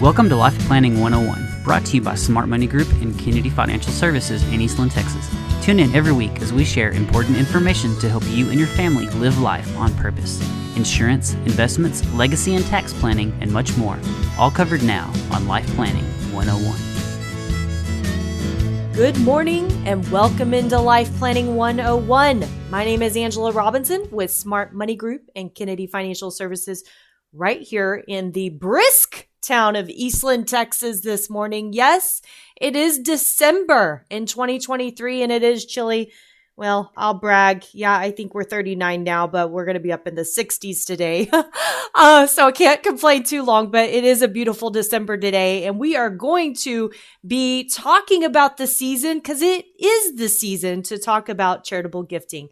Welcome to Life Planning 101, brought to you by Smart Money Group and Kennedy Financial Services in Eastland, Texas. Tune in every week as we share important information to help you and your family live life on purpose. Insurance, investments, legacy and tax planning, and much more. All covered now on Life Planning 101. Good morning and welcome into Life Planning 101. My name is Angela Robinson with Smart Money Group and Kennedy Financial Services right here in the brisk town of Eastland, Texas this morning. Yes, it is December in 2023 and it is chilly. Well, I'll brag. Yeah, I think we're 39 now, but we're going to be up in the 60s today. So I can't complain too long, but it is a beautiful December today. And we are going to be talking about the season because it is the season to talk about charitable gifting.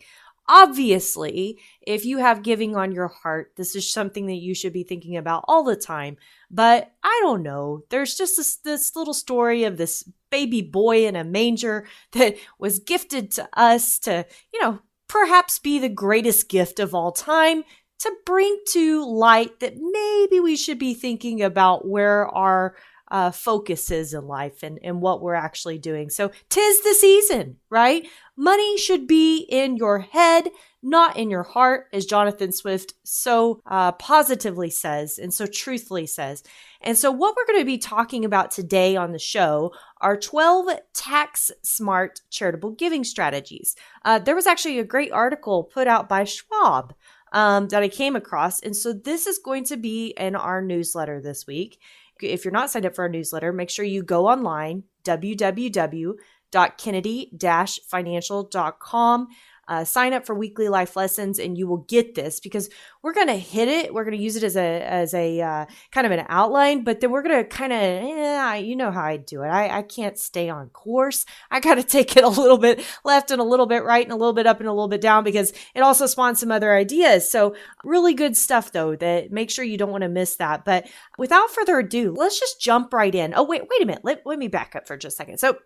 Obviously, if you have giving on your heart, this is something that you should be thinking about all the time. But I don't know. There's just this little story of this baby boy in a manger that was gifted to us to, perhaps be the greatest gift of all time, to bring to light that maybe we should be thinking about where our focus is in life and what we're actually doing. So 'tis the season, right? Money should be in your head, not in your heart, as Jonathan Swift so positively says and so truthfully says. And so what we're going to be talking about today on the show are 12 tax-smart charitable giving strategies. There was actually a great article put out by Schwab that I came across. And so this is going to be in our newsletter this week. If you're not signed up for our newsletter, make sure you go online, www.kennedy-financial.com. Sign up for weekly life lessons and you will get this because we're going to hit it. We're going to use it as a kind of an outline, but then we're going to kind of, you know how I do it. I can't stay on course. I got to take it a little bit left and a little bit right and a little bit up and a little bit down because it also spawns some other ideas. So really good stuff though, that make sure you don't want to miss that. But without further ado, let's just jump right in. Oh, wait a minute. Let me back up for just a second. So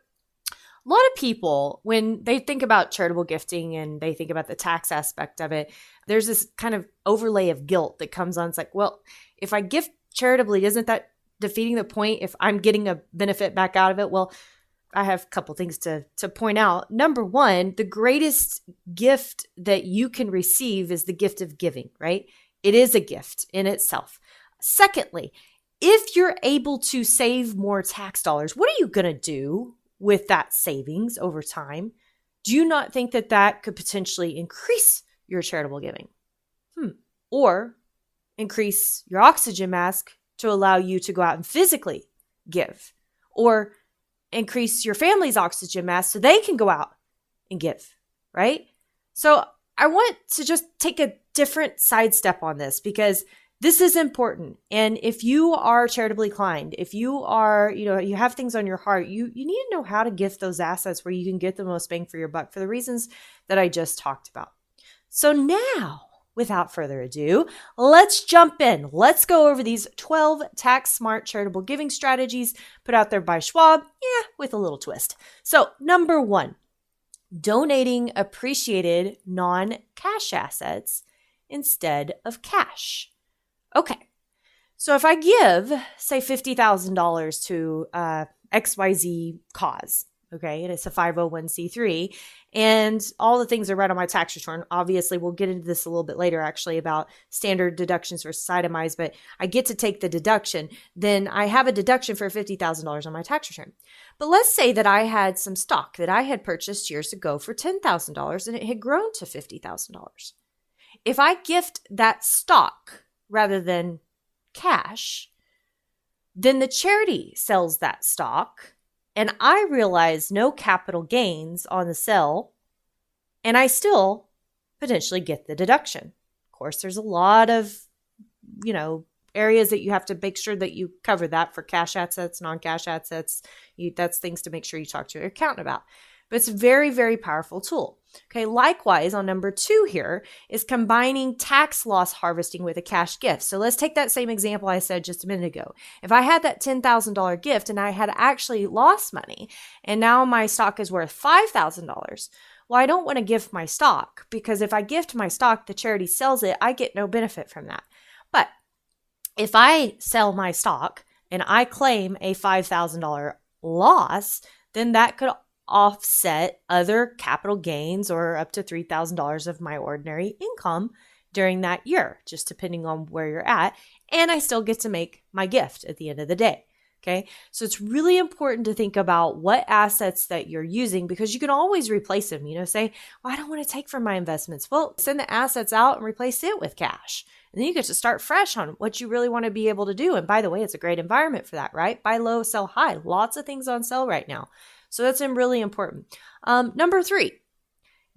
a lot of people, when they think about charitable gifting and they think about the tax aspect of it, there's this kind of overlay of guilt that comes on. It's like, well, if I gift charitably, isn't that defeating the point if I'm getting a benefit back out of it? Well, I have a couple things to point out. Number one, the greatest gift that you can receive is the gift of giving, right? It is a gift in itself. Secondly, if you're able to save more tax dollars, what are you going to do with that savings over time? Do you not think that that could potentially increase your charitable giving? Or increase your oxygen mask to allow you to go out and physically give? Or increase your family's oxygen mask so they can go out and give, right? So I want to just take a different sidestep on this because this is important. And if you are charitably inclined, if you are, you have things on your heart, you need to know how to gift those assets where you can get the most bang for your buck for the reasons that I just talked about. So now, without further ado, let's jump in. Let's go over these 12 tax-smart charitable giving strategies put out there by Schwab, with a little twist. So number one, donating appreciated non-cash assets instead of cash. Okay, so if I give, say, $50,000 to XYZ cause, okay, and it's a 501c3, and all the things are right on my tax return. Obviously, we'll get into this a little bit later, actually, about standard deductions versus itemized, but I get to take the deduction. Then I have a deduction for $50,000 on my tax return. But let's say that I had some stock that I had purchased years ago for $10,000, and it had grown to $50,000. If I gift that stock rather than cash, then the charity sells that stock and I realize no capital gains on the sale and I still potentially get the deduction. Of course, there's a lot of, areas that you have to make sure that you cover that for cash assets, non-cash assets. That's things to make sure you talk to your accountant about. But it's a very, very powerful tool. Okay, likewise, on number 2 here is combining tax loss harvesting with a cash gift. So let's take that same example I said just a minute ago. If I had that $10,000 gift and I had actually lost money and now my stock is worth $5,000, well, I don't want to gift my stock because if I gift my stock, the charity sells it, I get no benefit from that. But if I sell my stock, and I claim a $5,000 loss, then that could offset other capital gains or up to $3,000 of my ordinary income during that year, just depending on where you're at. And I still get to make my gift at the end of the day. Okay. So it's really important to think about what assets that you're using, because you can always replace them. Say, well, I don't want to take from my investments. Well, send the assets out and replace it with cash. And then you get to start fresh on what you really want to be able to do. And by the way, it's a great environment for that, right? Buy low, sell high. Lots of things on sale right now. So that's really important. Number 3,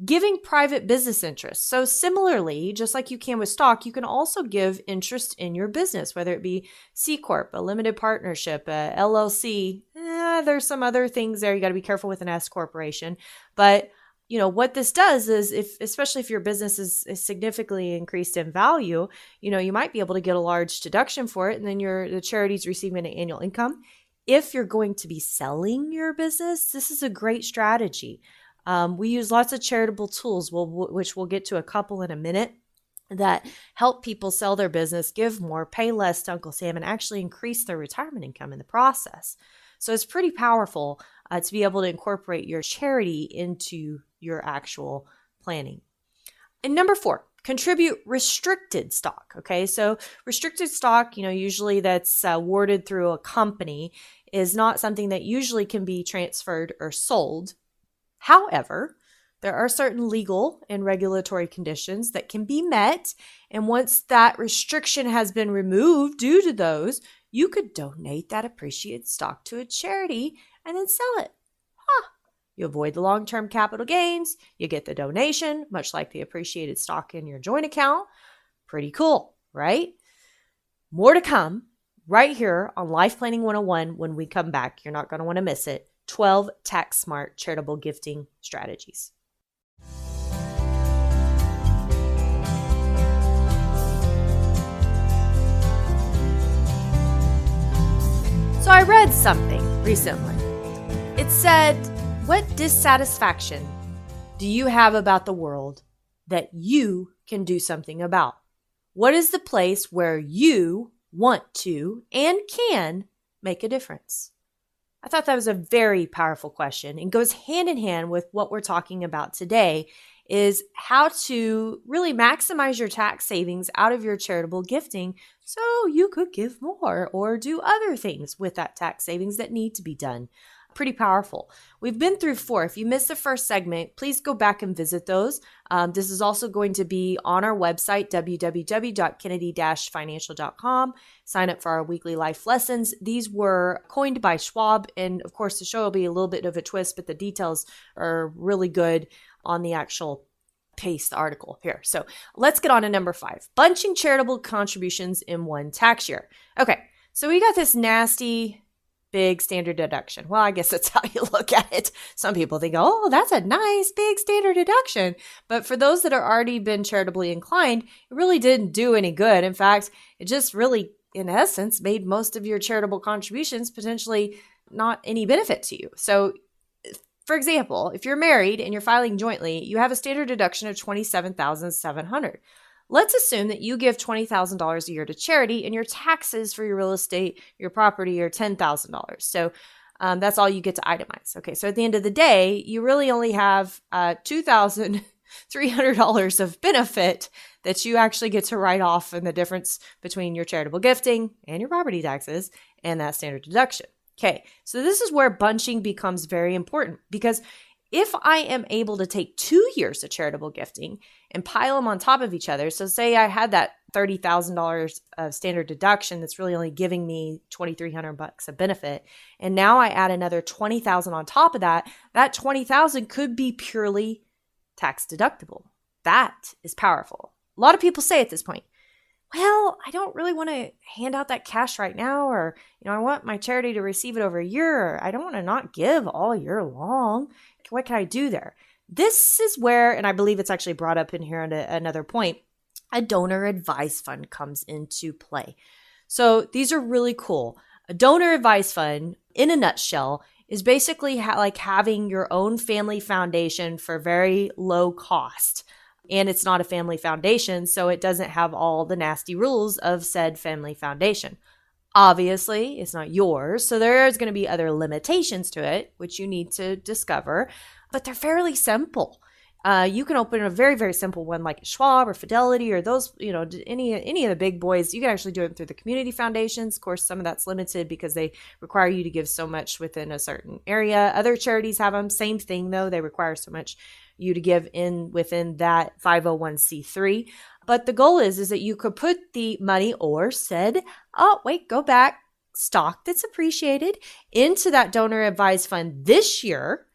giving private business interest. So similarly, just like you can with stock, you can also give interest in your business, whether it be C Corp, a limited partnership, a LLC. There's some other things there. You got to be careful with an S corporation. But what this does is, especially if your business is significantly increased in value, you might be able to get a large deduction for it, and then the charity's receiving an annual income. If you're going to be selling your business, this is a great strategy. We use lots of charitable tools, which we'll get to a couple in a minute, that help people sell their business, give more, pay less to Uncle Sam, and actually increase their retirement income in the process. So it's pretty powerful to be able to incorporate your charity into your actual planning. And number 4, contribute restricted stock. Okay, so restricted stock, usually that's awarded through a company, is not something that usually can be transferred or sold. However, there are certain legal and regulatory conditions that can be met, and once that restriction has been removed due to those, you could donate that appreciated stock to a charity and then sell it. You avoid the long-term capital gains, you get the donation, much like the appreciated stock in your joint account. Pretty cool, right? More to come right here on Life Planning 101 when we come back. You're not going to want to miss it. 12 tax-smart charitable gifting strategies. So I read something recently. It said, what dissatisfaction do you have about the world that you can do something about? What is the place where you want to and can make a difference? I thought that was a very powerful question, and goes hand in hand with what we're talking about today, is how to really maximize your tax savings out of your charitable gifting so you could give more or do other things with that tax savings that need to be done. Pretty powerful. We've been through 4. If you missed the first segment, please go back and visit those. This is also going to be on our website, www.kennedy-financial.com. Sign up for our weekly life lessons. These were coined by Schwab, and of course the show will be a little bit of a twist, but the details are really good on the actual paste article here. So let's get on to number 5, bunching charitable contributions in one tax year. Okay, so we got this nasty big standard deduction. Well, I guess that's how you look at it. Some people think, oh, that's a nice big standard deduction. But for those that are already been charitably inclined, it really didn't do any good. In fact, it just really, in essence, made most of your charitable contributions potentially not any benefit to you. So, for example, if you're married and you're filing jointly, you have a standard deduction of $27,700. Let's assume that you give $20,000 a year to charity and your taxes for your real estate, your property are $10,000. So that's all you get to itemize. Okay, so at the end of the day, you really only have $2,300 of benefit that you actually get to write off in the difference between your charitable gifting and your property taxes and that standard deduction. Okay, so this is where bunching becomes very important, because if I am able to take 2 years of charitable gifting and pile them on top of each other, so say I had that $30,000 of standard deduction that's really only giving me $2,300 of benefit, and now I add another $20,000 on top of that, that $20,000 could be purely tax deductible. That is powerful. A lot of people say at this point, well, I don't really want to hand out that cash right now, or, I want my charity to receive it over a year, or I don't want to not give all year long. What can I do there? This is where, and I believe it's actually brought up in here at another point, a donor advised fund comes into play. So these are really cool. A donor advised fund, in a nutshell, is basically like having your own family foundation for very low cost. And it's not a family foundation, so it doesn't have all the nasty rules of said family foundation. Obviously, it's not yours, so there's going to be other limitations to it, which you need to discover, but they're fairly simple. You can open a very, very simple one like Schwab or Fidelity or those, any of the big boys. You can actually do it through the community foundations. Of course, some of that's limited because they require you to give so much within a certain area. Other charities have them. Same thing, though. They require so much you to give within that 501c3. But the goal is that you could put the money or go back, stock that's appreciated into that donor advised fund this year,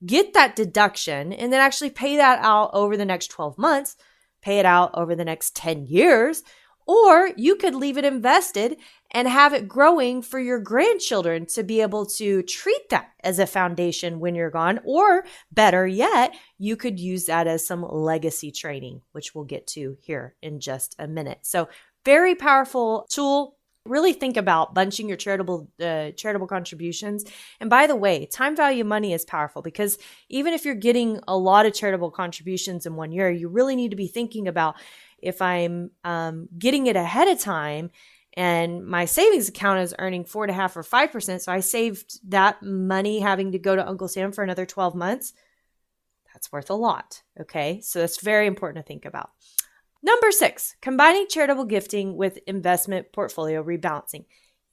get that deduction, and then actually pay that out over the next 12 months, pay it out over the next 10 years, or you could leave it invested and have it growing for your grandchildren to be able to treat that as a foundation when you're gone. Or better yet, you could use that as some legacy training, which we'll get to here in just a minute. So very powerful tool. Really think about bunching your charitable contributions. And by the way, time value money is powerful because even if you're getting a lot of charitable contributions in one year, you really need to be thinking about if I'm getting it ahead of time and my savings account is earning 4.5% or 5%. So I saved that money having to go to Uncle Sam for another 12 months. That's worth a lot. Okay. So that's very important to think about. Number 6, combining charitable gifting with investment portfolio rebalancing.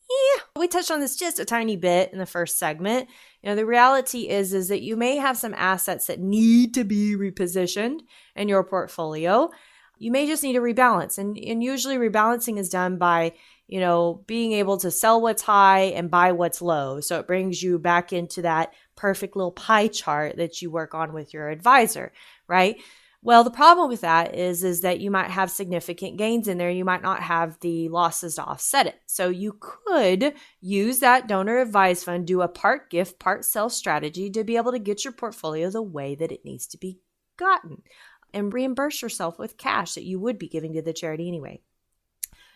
Yeah, we touched on this just a tiny bit in the first segment. The reality is that you may have some assets that need to be repositioned in your portfolio. You may just need to rebalance. And usually rebalancing is done by, being able to sell what's high and buy what's low. So it brings you back into that perfect little pie chart that you work on with your advisor, right? Well, the problem with that is that you might have significant gains in there. You might not have the losses to offset it. So you could use that donor advised fund, do a part gift, part sell strategy to be able to get your portfolio the way that it needs to be gotten and reimburse yourself with cash that you would be giving to the charity anyway.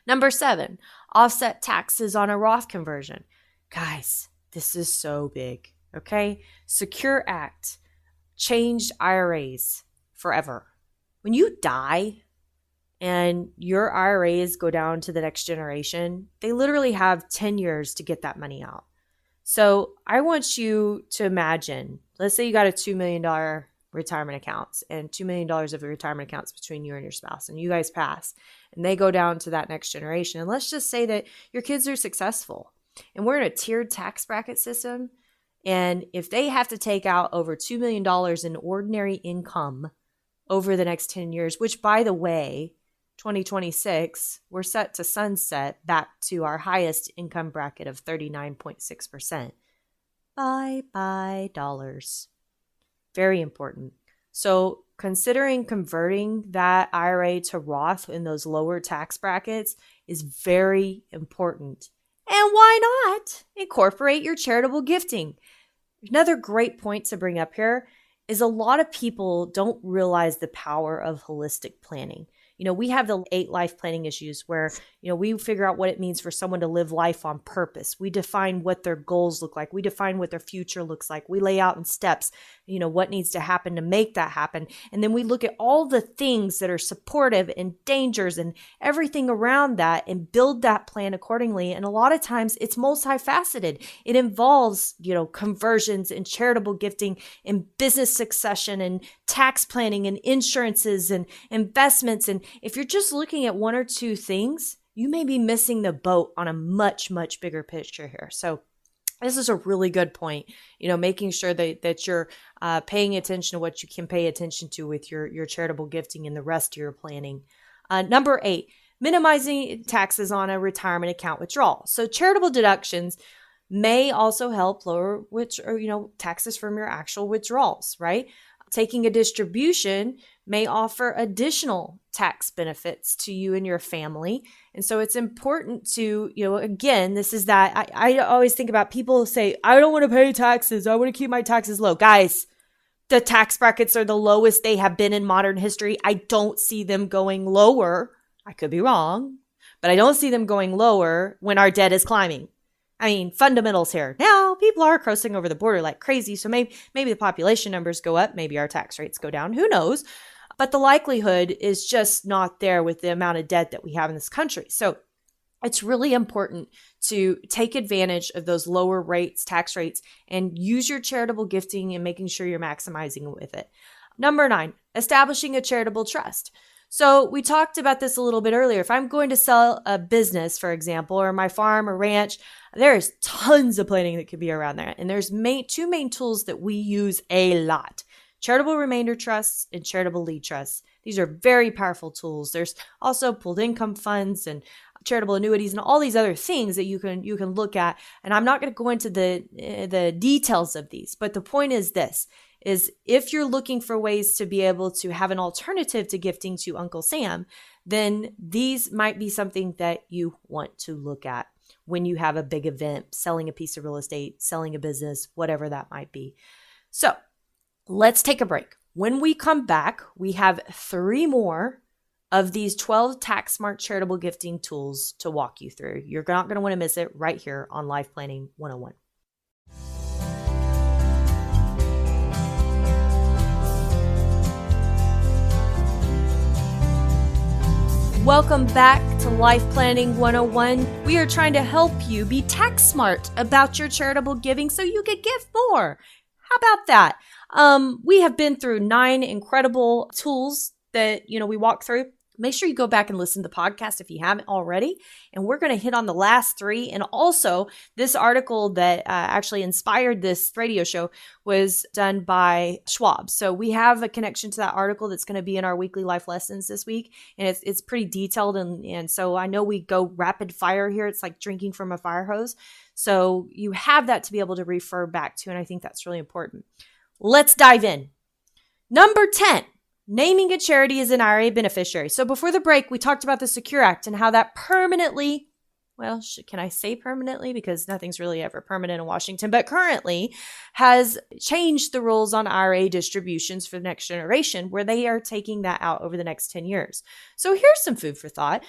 Number 7, offset taxes on a Roth conversion. Guys, this is so big, okay? Secure Act changed IRAs forever. When you die and your IRAs go down to the next generation, they literally have 10 years to get that money out. So I want you to imagine, let's say you got a $2 million retirement accounts and $2 million of the retirement accounts between you and your spouse, and you guys pass and they go down to that next generation. And let's just say that your kids are successful and we're in a tiered tax bracket system. And if they have to take out over $2 million in ordinary income over the next 10 years, which by the way, 2026, we're set to sunset back to our highest income bracket of 39.6%. Bye dollars. Very important. So considering converting that IRA to Roth in those lower tax brackets is very important. And why not incorporate your charitable gifting? Another great point to bring up here is a lot of people don't realize the power of holistic planning. We have the 8 life planning issues where, we figure out what it means for someone to live life on purpose. We define what their goals look like. We define what their future looks like. We lay out in steps, what needs to happen to make that happen. And then we look at all the things that are supportive and dangers and everything around that and build that plan accordingly. And a lot of times it's multifaceted. It involves, conversions and charitable gifting and business succession and tax planning and insurances and investments. And if you're just looking at one or two things, you may be missing the boat on a much, much bigger picture here. So this is a really good point, making sure that you're paying attention to what you can pay attention to with your charitable gifting and the rest of your planning. Number 8, minimizing taxes on a retirement account withdrawal. So charitable deductions may also help lower taxes from your actual withdrawals, right? Taking a distribution may offer additional tax benefits to you and your family. And so it's important to, again, this is that I always think about people say, I don't want to pay taxes. I want to keep my taxes low. Guys, the tax brackets are the lowest they have been in modern history. I don't see them going lower. I could be wrong, but I don't see them going lower when our debt is climbing. I mean, fundamentals here. Now, people are crossing over the border like crazy, so maybe the population numbers go up, maybe our tax rates go down, who knows? But the likelihood is just not there with the amount of debt that we have in this country. So It's really important to take advantage of those lower rates, tax rates, and use your charitable gifting and making sure you're maximizing with it. Number 9, establishing a charitable trust. So we talked about this a little bit earlier. If I'm going to sell a business, for example, or my farm or ranch, there's tons of planning that could be around there. And there's two main tools that we use a lot: charitable remainder trusts and charitable lead trusts. These are very powerful tools. There's also pooled income funds and charitable annuities and all these other things that you can look at. And I'm not going to go into the details of these, but the point is this: is if you're looking for ways to be able to have an alternative to gifting to Uncle Sam, then these might be something that you want to look at when you have a big event, selling a piece of real estate, selling a business, whatever that might be. So let's take a break. When we come back, we have 3 more of these 12 tax smart charitable gifting tools to walk you through. You're not going to want to miss it right here on Life Planning 101. Welcome back to Life Planning 101. We are trying to help you be tax smart about your charitable giving so you could give more. How about that? We have been through 9 incredible tools that, we walk through. Make sure you go back and listen to the podcast if you haven't already. And we're going to hit on the last 3. And also, this article that actually inspired this radio show was done by Schwab. So we have a connection to that article that's going to be in our weekly life lessons this week. And it's pretty detailed. And so I know we go rapid fire here. It's like drinking from a fire hose. So you have that to be able to refer back to. And I think that's really important. Let's dive in. Number 10. Naming a charity as an IRA beneficiary. So before the break, we talked about the Secure Act and how that permanently, can I say permanently? Because nothing's really ever permanent in Washington, but currently has changed the rules on IRA distributions for the next generation, where they are taking that out over the next 10 years. So here's some food for thought.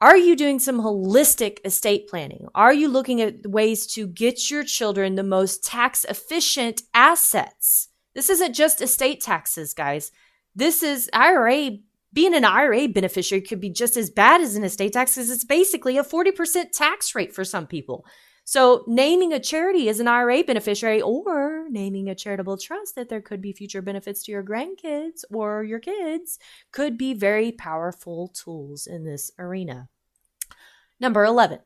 Are you doing some holistic estate planning? Are you looking at ways to get your children the most tax efficient assets? This isn't just estate taxes, guys. This is IRA. Being an IRA beneficiary could be just as bad as an estate tax, because it's basically a 40% tax rate for some people. So naming a charity as an IRA beneficiary, or naming a charitable trust that there could be future benefits to your grandkids or your kids, could be very powerful tools in this arena. Number 11.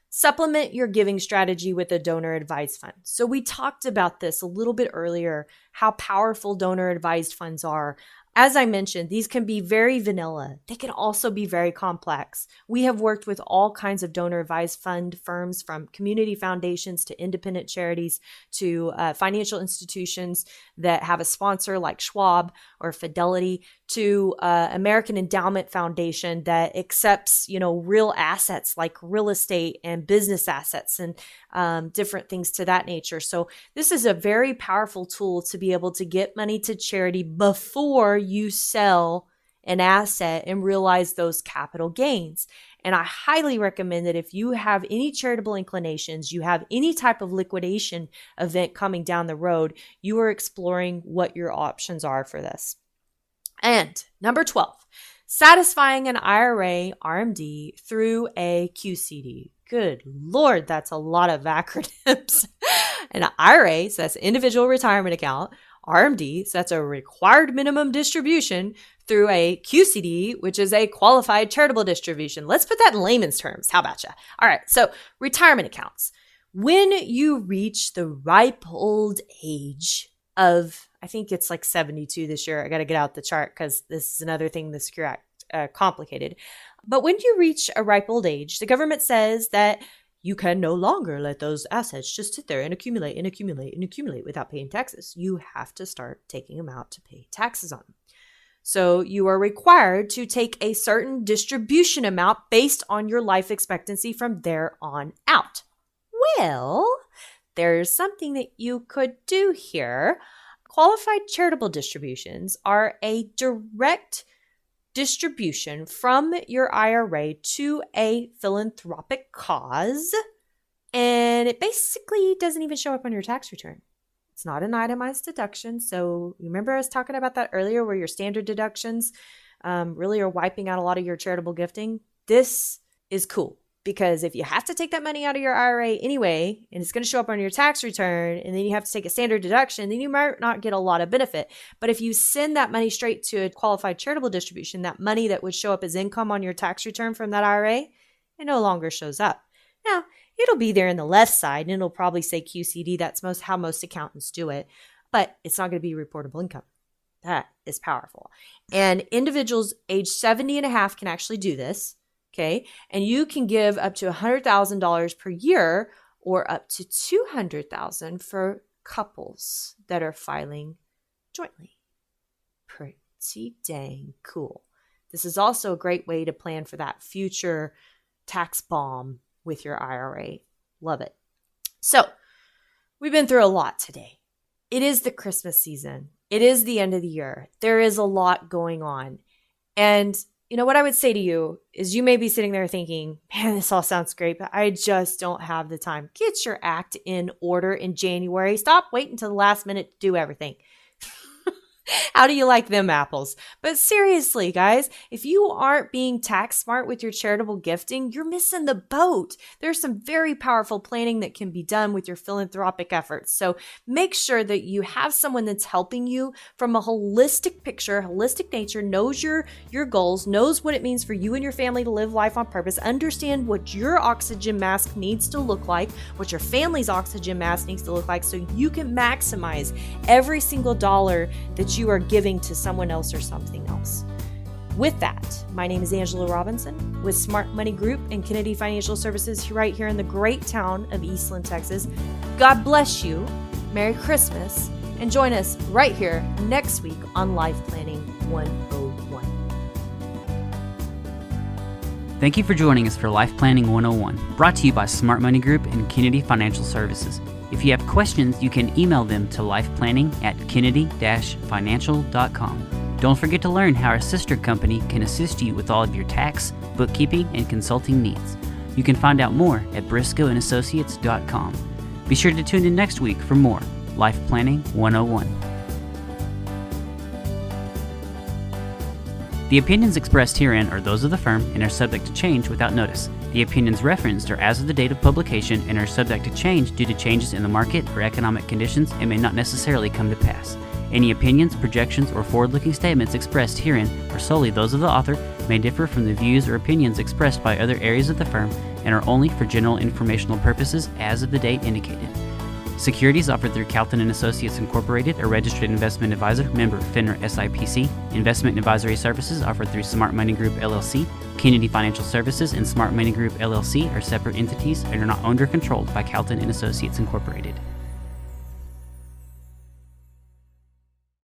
Supplement your giving strategy with a donor advised fund. So we talked about this a little bit earlier, how powerful donor advised funds are. As I mentioned, these can be very vanilla. They can also be very complex. We have worked with all kinds of donor advised fund firms, from community foundations to independent charities to financial institutions that have a sponsor like Schwab or Fidelity, to American Endowment Foundation that accepts, real assets like real estate and business assets and different things to that nature. So this is a very powerful tool to be able to get money to charity before you sell an asset and realize those capital gains. And I highly recommend that if you have any charitable inclinations, you have any type of liquidation event coming down the road, you are exploring what your options are for this. And number 12, satisfying an IRA RMD through a QCD. Good Lord, that's a lot of acronyms. An IRA, so that's individual retirement account. RMD, so that's a required minimum distribution, through a QCD, which is a qualified charitable distribution. Let's put that in layman's terms. How about you? All right, so retirement accounts. When you reach the ripe old age of, I think it's like 72 this year. I got to get out the chart because this is another thing the Secure Act complicated. But when you reach a ripe old age, the government says that you can no longer let those assets just sit there and accumulate and accumulate and accumulate without paying taxes. You have to start taking them out to pay taxes on them. So you are required to take a certain distribution amount based on your life expectancy from there on out. Well, there's something that you could do here. Qualified charitable distributions are a direct distribution from your IRA to a philanthropic cause, and it basically doesn't even show up on your tax return. It's not an itemized deduction. So remember I was talking about that earlier, where your standard deductions really are wiping out a lot of your charitable gifting? This is cool. because if you have to take that money out of your IRA anyway, and it's going to show up on your tax return, and then you have to take a standard deduction, then you might not get a lot of benefit. But if you send that money straight to a qualified charitable distribution, that money that would show up as income on your tax return from that IRA, it no longer shows up. Now, it'll be there in the left side, and it'll probably say QCD. That's how most accountants do it, but it's not going to be reportable income. That is powerful. And individuals age 70 and a half can actually do this, okay? And you can give up to $100,000 per year or up to $200,000 for couples that are filing jointly. Pretty dang cool. This is also a great way to plan for that future tax bomb with your IRA. Love it. So we've been through a lot today. It is the Christmas season. It is the end of the year. There is a lot going on. And you know what I would say to you is you may be sitting there thinking, man, this all sounds great, but I just don't have the time. Get your act in order in January. Stop waiting until the last minute to do everything. How do you like them apples? But seriously, guys, if you aren't being tax smart with your charitable gifting, you're missing the boat. There's some very powerful planning that can be done with your philanthropic efforts. So make sure that you have someone that's helping you from a holistic picture, holistic nature, knows your goals, knows what it means for you and your family to live life on purpose, understand what your oxygen mask needs to look like, what your family's oxygen mask needs to look like, so you can maximize every single dollar that you are giving to someone else or something else. With that, my name is Angela Robinson with Smart Money Group and Kennedy Financial Services right here in the great town of Eastland, Texas. God bless you. Merry Christmas. And join us right here next week on Life Planning 101. Thank you for joining us for Life Planning 101, brought to you by Smart Money Group and Kennedy Financial Services. If you have questions, you can email them to lifeplanning@kennedy-financial.com. Don't forget to learn how our sister company can assist you with all of your tax, bookkeeping, and consulting needs. You can find out more at briscoeandassociates.com. Be sure to tune in next week for more Life Planning 101. The opinions expressed herein are those of the firm and are subject to change without notice. The opinions referenced are as of the date of publication and are subject to change due to changes in the market or economic conditions and may not necessarily come to pass. Any opinions, projections, or forward-looking statements expressed herein are solely those of the author, may differ from the views or opinions expressed by other areas of the firm, and are only for general informational purposes as of the date indicated. Securities offered through Calton & Associates Incorporated, a registered investment advisor, member FINRA SIPC. Investment advisory services offered through Smart Money Group LLC. Kennedy Financial Services and Smart Money Group LLC are separate entities and are not owned or controlled by Calton & Associates Incorporated.